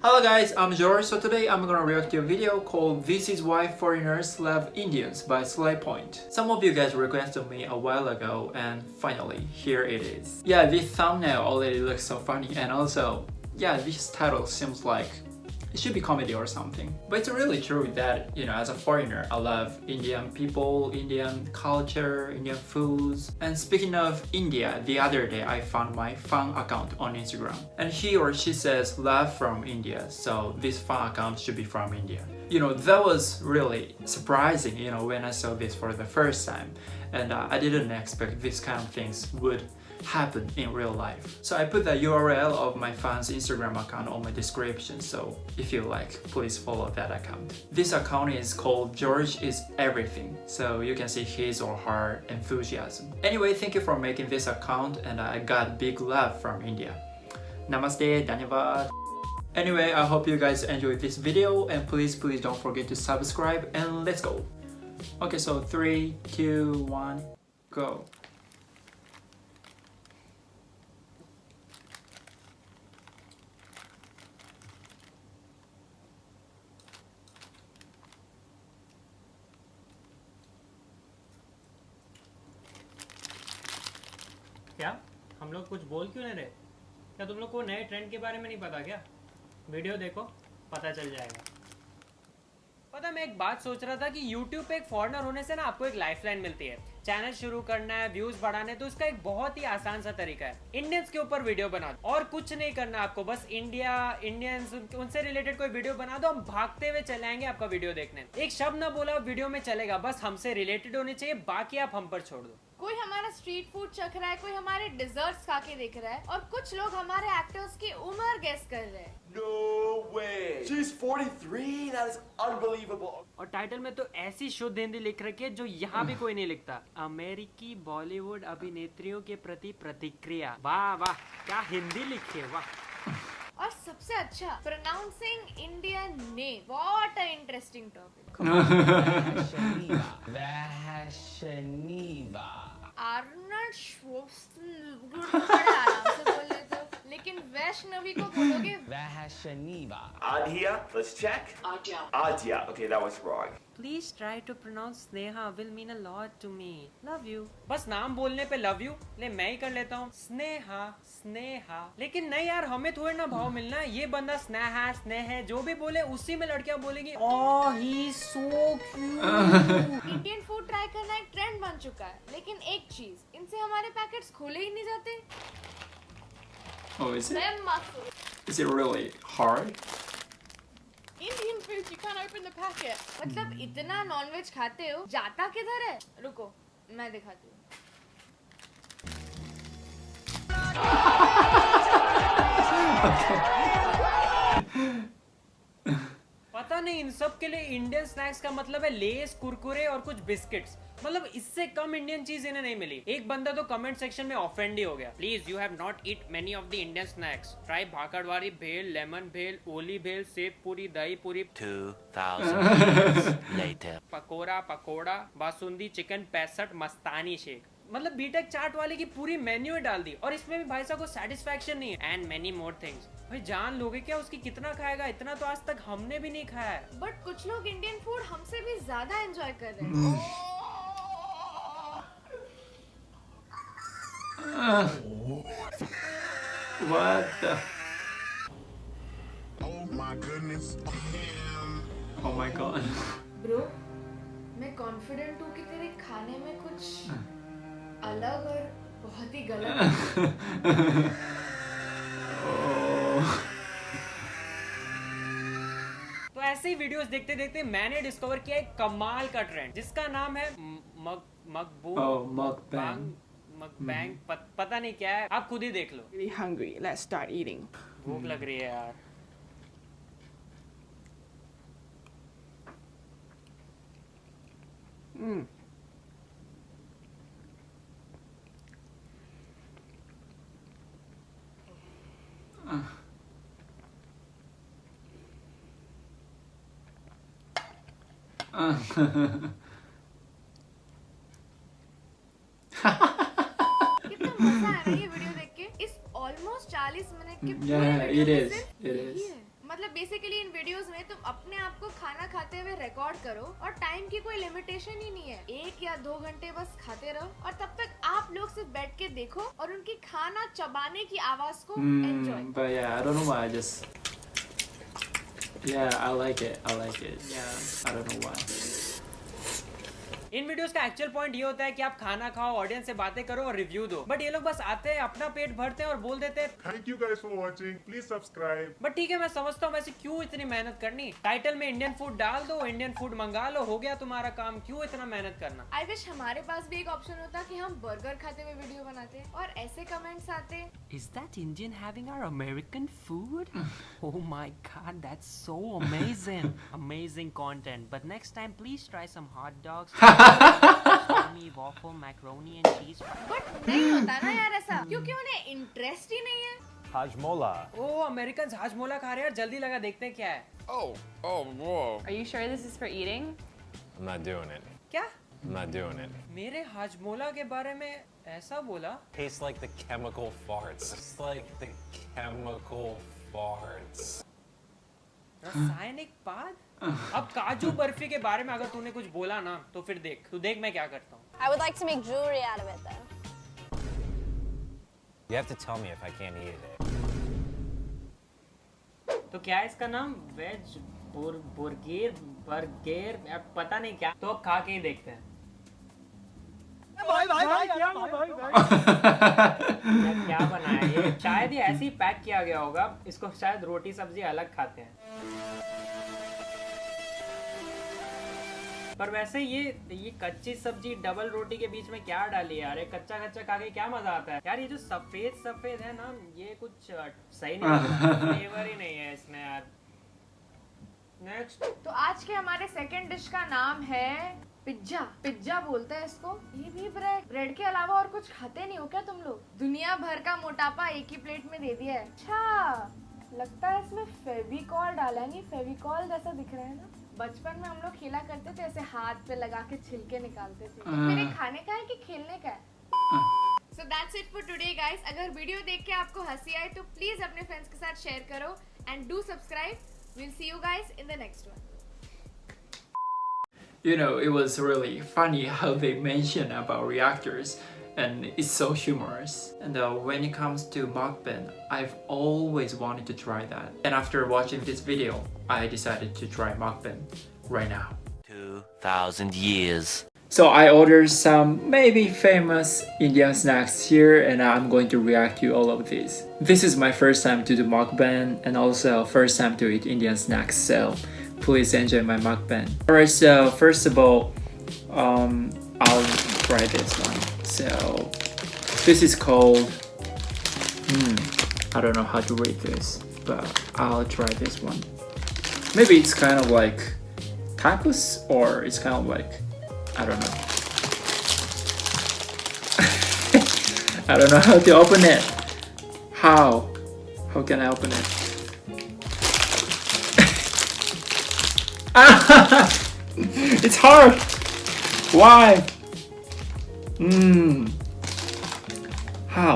Hello guys, I'm George. So today I'm gonna react to a video called This Is Why Foreigners Love Indians by Slaypoint. Some of you guys requested me a while ago and finally, here it is. Yeah, this thumbnail already looks so funny and also, yeah, this title seems like it should be comedy or something. But it's really true that, as a foreigner, I love Indian people, Indian culture, Indian foods. And speaking of India, the other day I found my fan account on Instagram. And he or she says love from India, so this fan account should be from India. That was really surprising, when I saw this for the first time. And I didn't expect this kind of things would happen in real life. So I put the URL of my fan's Instagram account on my description, so if you like, please follow that account. This account is called George is Everything, so you can see his or her enthusiasm. Anyway, thank you for making this account and I got big love from India. Namaste, Dhanyavad. Anyway, I hope you guys enjoyed this video and please don't forget to subscribe and let's go. Okay, so 3, 2, 1, go. क्या हम लोग कुछ बोल क्यों नहीं रहे? क्या तुम लोग को नए ट्रेंड के बारे में नहीं पता क्या? वीडियो देखो, पता चल जाएगा। पता, मैं एक बात सोच रहा था कि YouTube पे एक फॉरेनर होने से ना आपको एक लाइफलाइन मिलती है। चैनल शुरू करना है, व्यूज बढ़ाने, तो इसका एक बहुत ही आसान सा तरीका है। इंडियंस के ऊपर वीडियो बना दो और कुछ नहीं करना आपको, बस इंडियंस उनसे रिलेटेड कोई वीडियो बना दो, हम भागते हुए चले आएंगे आपका वीडियो देखने। एक शब्द ना बोला वीडियो में चलेगा, बस हमसे रिलेटेड होने चाहिए, बाकी आप हम पर छोड़ दो। कोई हमारा स्ट्रीट फूड चख रहा है, कोई हमारे डिजर्ट्स खा के देख रहा है और कुछ लोग हमारे एक्टर्स की उम्र गेस कर रहे हैं। No way! She's 43? That is unbelievable! और टाइटल में तो ऐसी शुद्ध हिंदी लिख रखी है जो यहाँ भी कोई नहीं लिखता। अमेरिकी बॉलीवुड अभिनेत्रियों के प्रति प्रतिक्रिया। वाह वाह, क्या हिंदी लिखी है, वाह। और सबसे अच्छा, pronouncing Indian name. What a interesting topic. Arnold Schwarzenegger बड़े आराम से बोल लेते हो, लेकिन वैष्णवी को बोलोगे Vashaniva. Adhya, let's check. Adhya. Okay, that was wrong. Please try to pronounce Sneha. Will mean a lot to me. Love you. बस नाम बोलने पे love you, ले मैं ही कर लेता हूँ। स्नेहा, स्नेहा। लेकिन नहीं यार, हमें थोड़ी ना भाव मिलना है। ये बंदा स्नेहा, स्नेह जो भी बोले उसी में लड़कियाँ बोलेंगी। Oh, he's so cute. Indian food try करना एक ट्रेंड बन चुका है, लेकिन एक चीज, इनसे हमारे पैकेट्स खोले ही नहीं जाते। Oh, is it? Is it really hard? Indian food, you can't open the packet. मतलब इतना नॉनवेज खाते हो, जाता किधर है? रुको, मैं दिखाती हूँ। पता नहीं इन सब के लिए इंडियन स्नैक्स का मतलब है लेस, कुरकुरे और कुछ बिस्किट्स। मतलब इससे कम इंडियन चीज इन्हें नहीं मिली। एक बंदा तो कमेंट सेक्शन में ऑफेंड ही हो गया। Please, you have not eat many of the Indian snacks. Try Bhakarwadi bhel, lemon भेल, ओली भेल, सेब पूरी, दही पूरी। 2000 later. पकोड़ा, पकोड़ा, बासुंदी चिकन 65, मस्तानी शेक। मतलब बीटेक चाट वाले की पूरी मेन्यू डाल दी और इसमें भी भाई साहब को सेटिस्फैक्शन नहीं है। And many more things. भाई जान लोगे क्या उसकी कितना खाएगा? इतना तो आज तक हमने भी नहीं खाया है। बट कुछ लोग इंडियन फूड हमसे भी ज्यादा एंजॉय कर रहे हैं। What the? Oh my goodness. Oh my god. Bro, मैं कॉन्फिडेंट हूँ कि तेरे खाने में कुछ अलग और बहुत ही गलत है। तो ऐसे ही वीडियोस देखते देखते मैंने डिस्कवर किया एक कमाल का ट्रेंड जिसका नाम है Mukbang. मकबैंग। पता नहीं क्या है, आप खुद ही देख लो। Really hungry. Let's start eating. भूख लग रही है यार। कितना मजा आया ये वीडियो देख के। इस ऑलमोस्ट 40 मिनट के Yeah, it is. मतलब बेसिकली इन वीडियोस में तुम अपने आप को खाना खाते हुए रिकॉर्ड करो और टाइम की कोई लिमिटेशन ही नहीं है, 1 या 2 घंटे बस खाते रहो और तब तक आप लोग सिर्फ बैठ के देखो और उनकी खाना चबाने की आवाज को enjoy. But yeah, I don't know why. I like it. Yeah, I don't know why. In videos का एक्चुअल पॉइंट ये होता है कि आप खाना खाओ, ऑडियंस से बातें करो और रिव्यू दो, बट ये लोग बस आते हैं, अपना पेट भरते हैं और बोल देते हैं Thank you guys for watching. Please subscribe. But ठीक है, मैं समझता हूँ वैसे क्यों इतनी मेहनत करनी, टाइटल में इंडियन फूड डाल दो, इंडियन फूड मंगा लो, हो गया तुम्हारा काम, क्यों इतना मेहनत करना। आई विश हमारे पास भी एक ऑप्शन होता कि हम बर्गर खाते हुए वीडियो बनाते और ऐसे कमेंट्स आते। Is that Indian having our American food? Oh my god, that's so amazing. Amazing content. But next time, please try some hot dogs. Salami, waffle, macaroni and cheese. But नहीं होता ना यार ऐसा, क्योंकि उन्हें इंटरेस्ट ही नहीं है। Hajmola. ओह, American Hajmola खा रहे हैं यार, जल्दी लगा देखते हैं क्या है। Whoa. Are you sure this is for eating? I'm not doing it. क्या I'm not doing it. मेरे हाजमोला के बारे में ऐसा बोला? Tastes like the chemical farts. It's like the chemical farts. रासायनिक पाद? अब काजू बर्फी के बारे में अगर तूने कुछ बोला ना तो फिर देख, तू देख मैं क्या करता हूँ। I would like to make jewelry out of it though. You have to tell me if I can't eat it. तो क्या है इसका नाम? वेज बर्गर पता नहीं क्या, तो अब खा के ही देखते हैं। क्या बना है ये? शायद ये ऐसे ही पैक किया गया होगा, इसको शायद रोटी सब्जी अलग खाते हैं। पर वैसे ये कच्ची सब्जी डबल रोटी के बीच में क्या डाली है यार? कच्चा खा के क्या मजा आता है यार? ये जो सफेद है ना, ये कुछ सही नहीं, फ्लेवर ही नहीं है इसमें यार। नेक्स्ट। तो आज के हमारे सेकंड डिश का नाम है पिज्जा बोलते हैं इसको। ये भी ब्रेड के अलावा और कुछ खाते नहीं हो क्या तुम लोग? दुनिया भर का मोटापा एक ही प्लेट में दे दिया है। अच्छा, लगता है इसमें फेविकॉल डाला नहीं, फेविकॉल जैसा दिख रहा है ना। बचपन में हम लोग खेला करते थे, ऐसे हाथ पे लगा के छिलके निकालते थे। तो फिर ये खाने का है कि खेलने का है? So that's it for today guys. अगर वीडियो देख के आपको हंसी आए तो प्लीज अपने फ्रेंड्स के साथ शेयर करो and do subscribe. We'll see you guys in the next one. You know, it was really funny how they mention about reactors, and it's so humorous. And when it comes to mukbang, I've always wanted to try that. And after watching this video, I decided to try mukbang right now. 2,000 years. So I ordered some maybe famous Indian snacks here, and I'm going to react to all of these. This is my first time to do mukbang and also first time to eat Indian snacks, so please enjoy my mukbang. Alright, so first of all, I'll try this one. So this is called, I don't know how to read this, but I'll try this one. Maybe it's kind of like tacos, or it's kind of like, I don't know. I don't know how to open it. How can I open it? It's hard. Why? How?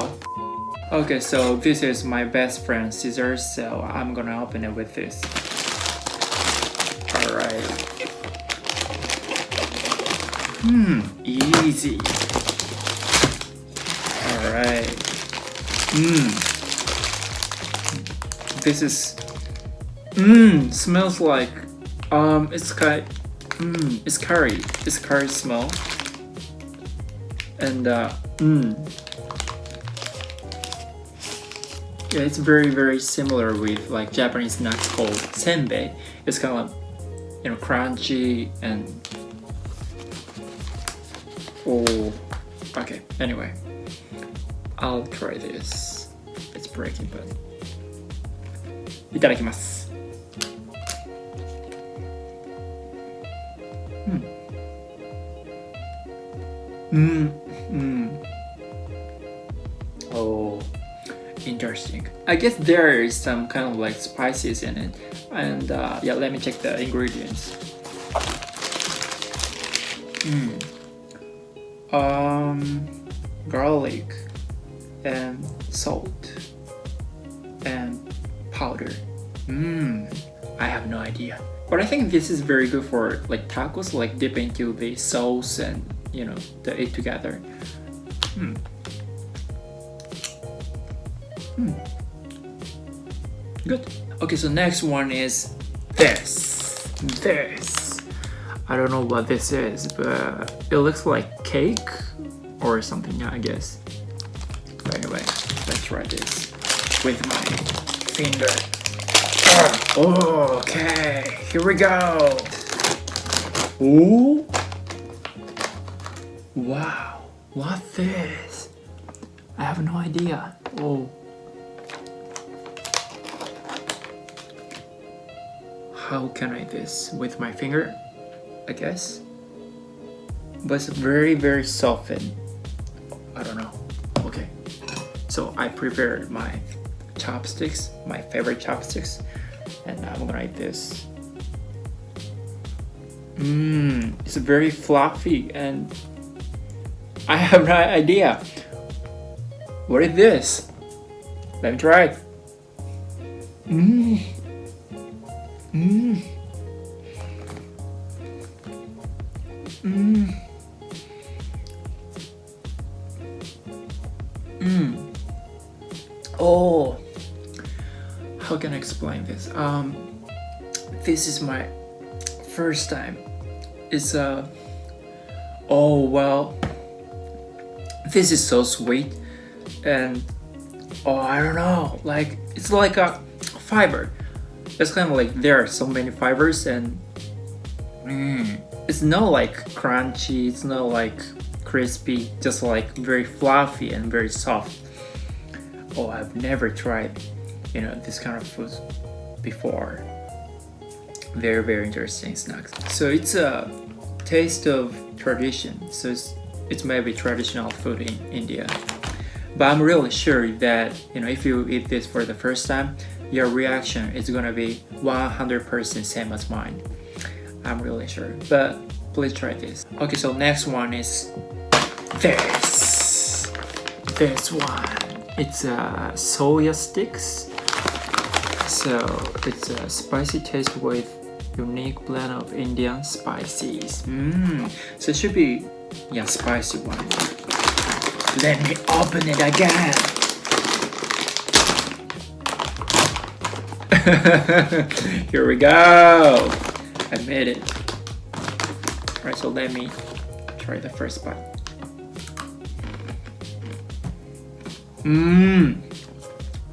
Okay, so this is my best friend scissors, so I'm gonna open it with this. Alright. Easy. Alright. This is smells like it's curry. It's curry smell. And yeah, it's very similar with like Japanese snacks called senbei. It's kind of, crunchy and okay, anyway, I'll try this. It's breaking, but いただきます。Oh, interesting. I guess there is some kind of like spices in it, and yeah, let me check the ingredients. Garlic and salt and powder I have no idea. But I think this is very good for like tacos, like dip into the sauce and you know, the eat together. Good. Okay, so next one is this. I don't know what this is, but it looks like cake or something, I guess. But anyway, let's try this with my finger. Oh, okay, here we go. Ooh. Wow, what's this? I have no idea. Oh. How can I eat this? With my finger, I guess. But it's very, very soft and I don't know. Okay. So I prepared my chopsticks, my favorite chopsticks, and I'm gonna eat this. It's very fluffy and I have no idea. What is this? Let me try it. Oh, how can I explain this? This is my first time. It's oh well, this is so sweet and oh I don't know, like it's like a fiber. It's kind of like there are so many fibers and it's not like crunchy, it's not like crispy, just like very fluffy and very soft. Oh, I've never tried, you know, this kind of food before. Very, very interesting snacks. So it's a taste of tradition. So it's maybe traditional food in India. But I'm really sure that, you know, if you eat this for the first time, your reaction is gonna be 100% same as mine. I'm really sure. But please try this. Okay, so next one is this. This one. It's soya sticks. So it's a spicy taste with unique blend of Indian spices. So it should be spicy one. Let me open it again. Here we go. I made it. Alright, so let me try the first bite.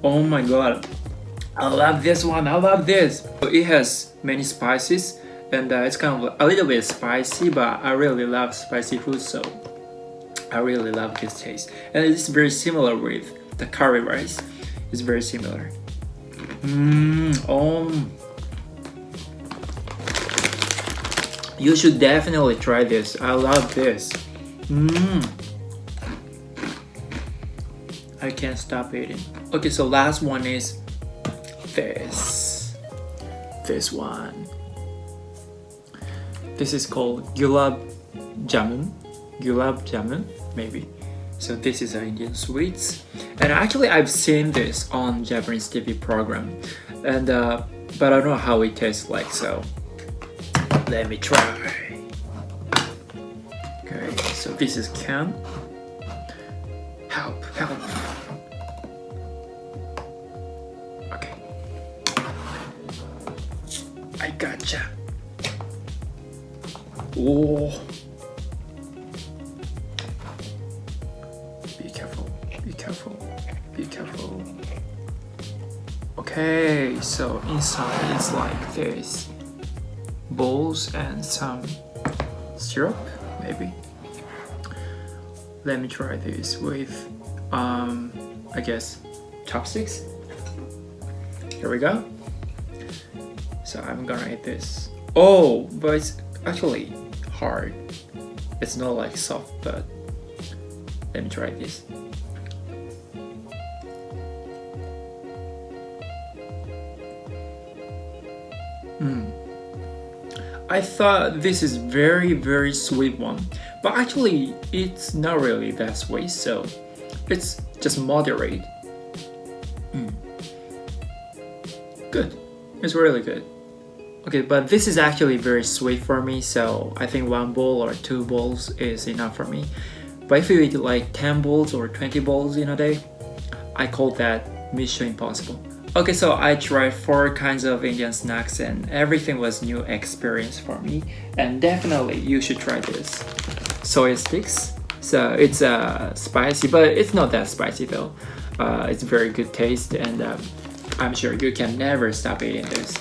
Oh my god. I love this one. I love this. It has many spices and it's kind of a little bit spicy, but I really love spicy food, so I really love this taste. And it's very similar with the curry rice. It's very similar. You should definitely try this. I love this. I can't stop eating. Okay, so last one is this one. This is called gulab jamun, maybe. So this is an Indian sweets, and actually I've seen this on Japanese TV program, and but I don't know how it tastes like. So let me try. Okay, so this is can. Help. Okay. I gotcha. Oh. Be careful. Okay, so inside it's like this. Bowls and some syrup, maybe. Let me try this with, I guess, chopsticks. Here we go. So I'm gonna eat this. Oh, but it's actually hard. It's not like soft, but let me try this. I thought this is very, very sweet one, but actually it's not really that sweet, so it's just moderate. Good. It's really good. Okay, but this is actually very sweet for me, so I think 1 bowl or 2 bowls is enough for me. But if you eat like 10 bowls or 20 bowls in a day, I call that mission impossible. Okay, so I tried 4 kinds of Indian snacks and everything was new experience for me. And definitely you should try this. Soy sticks. So it's spicy, but it's not that spicy though. It's very good taste and I'm sure you can never stop eating this.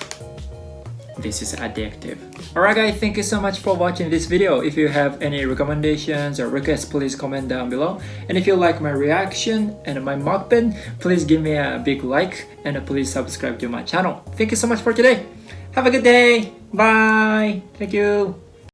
This is addictive. Alright guys, thank you so much for watching this video. If you have any recommendations or requests, please comment down below. And if you like my reaction and my mukbang, please give me a big like and please subscribe to my channel. Thank you so much for today. Have a good day. Bye. Thank you.